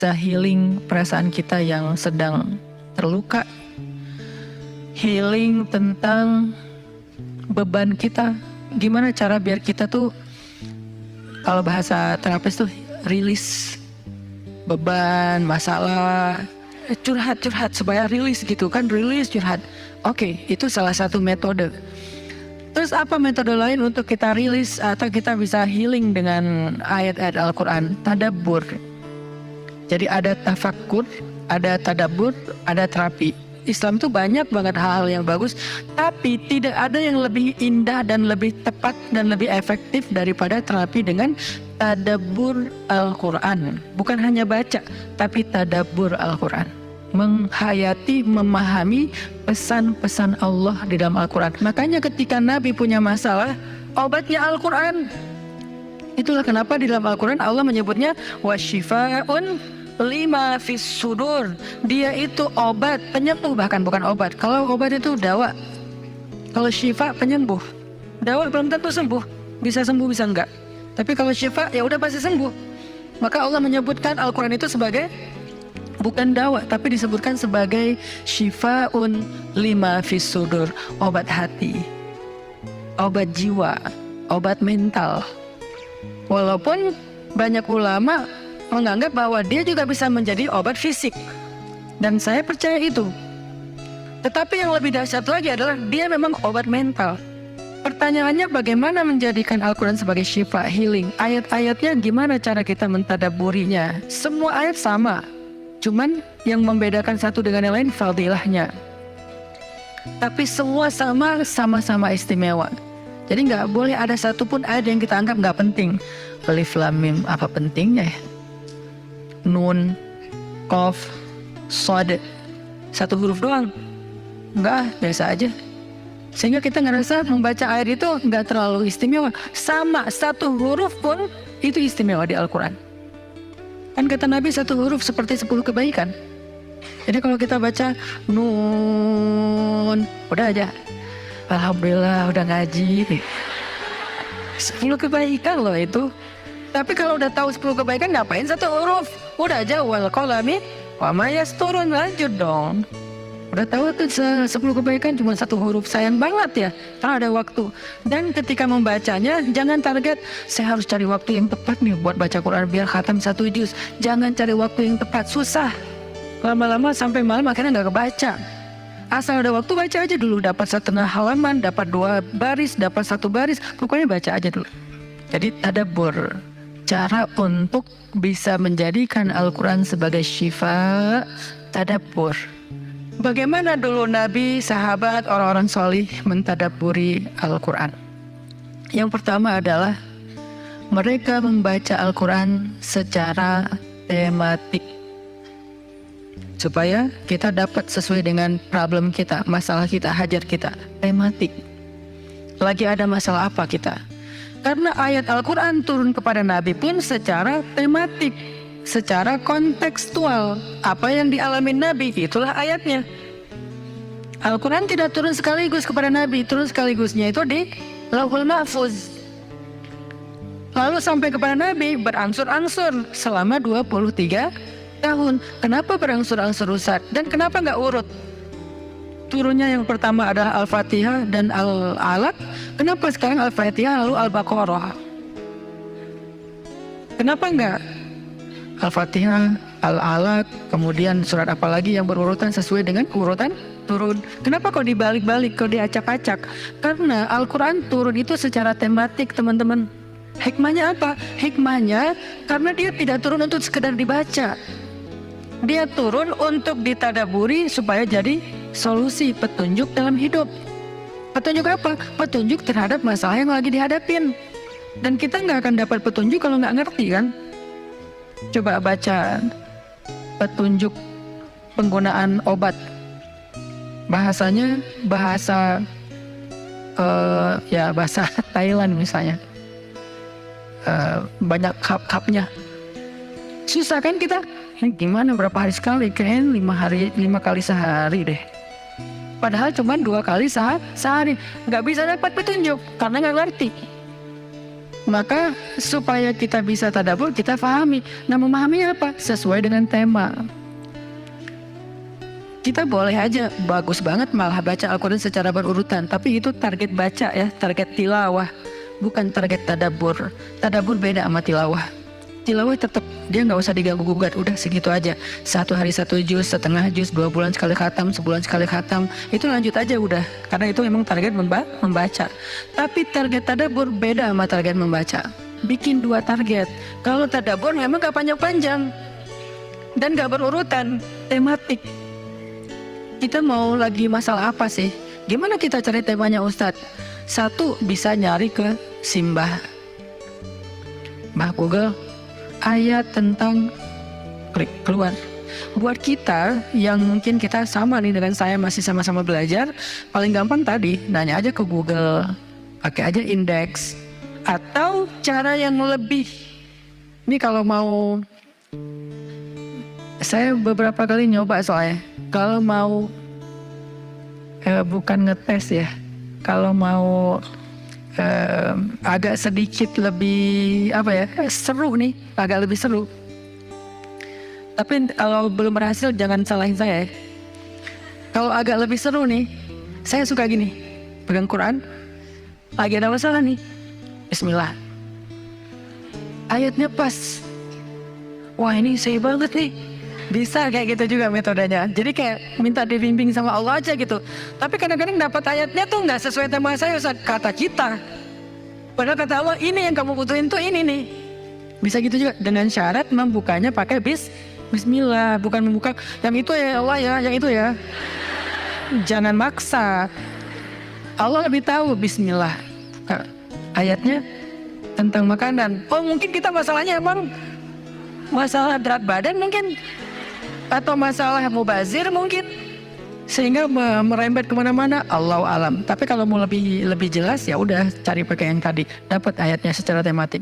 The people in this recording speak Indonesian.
Bisa healing perasaan kita yang sedang terluka, healing tentang beban kita. Gimana cara biar kita tuh, kalau bahasa terapis tuh rilis beban, masalah, curhat supaya rilis gitu kan, rilis curhat. Oke, itu salah satu metode. Terus apa metode lain untuk kita rilis atau kita bisa healing dengan ayat-ayat Al-Quran? Tadabbur. Jadi ada tafakkur, ada tadabbur, ada terapi. Islam itu banyak banget hal-hal yang bagus, tapi tidak ada yang lebih indah dan lebih tepat dan lebih efektif daripada terapi dengan tadabbur Al-Quran. Bukan hanya baca, tapi tadabbur Al-Quran. Menghayati, memahami pesan-pesan Allah di dalam Al-Quran. Makanya ketika Nabi punya masalah, obatnya Al-Quran. Itulah kenapa di dalam Al-Quran Allah menyebutnya wasyifa'un lima fis sudur. Dia itu obat, penyembuh, bahkan bukan obat. Kalau obat itu dawa, kalau syifa penyembuh. Dawa belum tentu sembuh, bisa sembuh bisa enggak. Tapi kalau syifa ya udah pasti sembuh. Maka Allah menyebutkan Al-Quran itu sebagai bukan dawa, tapi disebutkan sebagai syifaun lima fis sudur, obat hati, obat jiwa, obat mental. Walaupun banyak ulama menganggap bahwa dia juga bisa menjadi obat fisik, dan saya percaya itu. Tetapi yang lebih dahsyat lagi adalah dia memang obat mental. Pertanyaannya, bagaimana menjadikan Al-Quran sebagai syifa, healing? Ayat-ayatnya gimana cara kita mentadabburinya? Semua ayat sama, cuman yang membedakan satu dengan yang lain fadilahnya. Tapi semua sama-sama istimewa. Jadi nggak boleh ada satupun ayat yang kita anggap nggak penting. Alif Lam Mim, apa pentingnya ya? Nun, Qaf, Shad, satu huruf doang. Enggak, biasa aja. Sehingga kita ngerasa membaca ayat itu nggak terlalu istimewa. Sama, satu huruf pun itu istimewa di Al-Quran. Kan kata Nabi satu huruf seperti 10 kebaikan. Jadi kalau kita baca Nun, udah aja, alhamdulillah udah ngaji. 10 kebaikan loh itu. Tapi kalau udah tahu 10 kebaikan, ngapain satu huruf? Udah aja wal qalami wa ma yasturun, lanjut dong. Udah tahu tuh 10 kebaikan cuma satu huruf, sayang banget ya kalau ada waktu. Dan ketika membacanya jangan target saya harus cari waktu yang tepat nih buat baca Quran biar khatam 1 juz. Jangan cari waktu yang tepat, susah. Lama-lama sampai malam akhirnya nggak kebaca. Asal ada waktu baca aja dulu, dapat 1,5 halaman, dapat 2 baris, dapat 1 baris, pokoknya baca aja dulu. Jadi tadabbur, cara untuk bisa menjadikan Al-Quran sebagai syifa, tadabbur. Bagaimana dulu Nabi, sahabat, orang-orang solih mentadabburi Al-Quran? Yang pertama adalah mereka membaca Al-Quran secara tematik, supaya kita dapat sesuai dengan problem kita, masalah kita, hajat kita. Tematik. Lagi ada masalah apa kita? Karena ayat Al-Quran turun kepada Nabi pun secara tematik, secara kontekstual. Apa yang dialami Nabi, itulah ayatnya. Al-Quran tidak turun sekaligus kepada Nabi, turun sekaligusnya itu di Lauhul Mahfuz. Lalu sampai kepada Nabi berangsur-angsur selama 23 tahun. Kenapa berangsur-angsur, Ustaz? Dan kenapa nggak urut? Turunnya yang pertama adalah Al-Fatihah dan Al-Alaq. Kenapa sekarang Al-Fatihah lalu Al-Baqarah? Kenapa enggak Al-Fatihah, Al-Alaq, kemudian surat apa lagi yang berurutan sesuai dengan urutan turun? Kenapa kok dibalik-balik, kok diacak-acak? Karena Al-Quran turun itu secara tematik, teman-teman. Hikmahnya apa? Hikmahnya karena dia tidak turun untuk sekedar dibaca. Dia turun untuk ditadaburi supaya jadi solusi, petunjuk dalam hidup. Petunjuk apa? Petunjuk terhadap masalah yang lagi dihadapin. Dan kita nggak akan dapat petunjuk kalau nggak ngerti kan? Coba baca petunjuk penggunaan obat. Bahasanya bahasa bahasa Thailand misalnya. Banyak kap-kapnya. Susah kan kita? Gimana berapa hari sekali? Kayaknya 5 kali sehari deh. Padahal cuma 2 kali sehari. Nggak bisa dapat petunjuk karena nggak ngerti. Maka supaya kita bisa tadabbur, kita pahami. Nah, memahami apa? Sesuai dengan tema. Kita boleh aja bagus banget malah baca Al-Quran secara berurutan, tapi itu target baca ya, target tilawah, bukan target tadabbur. Tadabbur beda sama tilawah. Tilawah tetap dia nggak usah diganggu gugat, udah segitu aja. 1 hari 1 juz, setengah juz, 2 bulan sekali khatam, sebulan sekali khatam, itu lanjut aja udah. Karena itu memang target membaca. Tapi target tadabbur beda sama target membaca. Bikin 2 target. Kalau tadabbur memang nggak panjang-panjang dan nggak berurutan tematik. Kita mau lagi masalah apa sih? Gimana kita cari temanya Ustadz? 1, bisa nyari ke Simbah Google, ayat tentang, klik keluar. Buat kita yang mungkin kita sama nih dengan saya, masih sama-sama belajar, paling gampang tadi nanya aja ke Google, pakai aja indeks. Atau cara yang lebih, ini kalau mau, saya beberapa kali nyoba soalnya, kalau mau bukan ngetes ya, kalau mau agak sedikit lebih seru nih, agak lebih seru. Tapi kalau belum berhasil jangan salahin saya ya. Kalau agak lebih seru nih, saya suka gini, pegang Quran, lagi ada masalah nih, Bismillah, ayatnya pas, wah ini saya banget nih. Bisa kayak gitu juga metodenya. Jadi kayak minta dibimbing sama Allah aja gitu. Tapi kadang-kadang dapat ayatnya tuh nggak sesuai tema saya, Ustaz, kata kita. Padahal kata Allah ini yang kamu butuhin tuh ini nih. Bisa gitu juga dengan syarat membukanya pakai Bismillah, bukan membuka yang itu ya Allah ya, yang itu ya. Jangan maksa. Allah lebih tahu. Bismillah. Ayatnya tentang makanan. Oh mungkin kita masalahnya emang masalah berat badan mungkin, atau masalah mubazir mungkin, sehingga merembet kemana-mana. Allahu alam. Tapi kalau mau lebih jelas ya udah cari pakai yang tadi, dapat ayatnya secara tematik.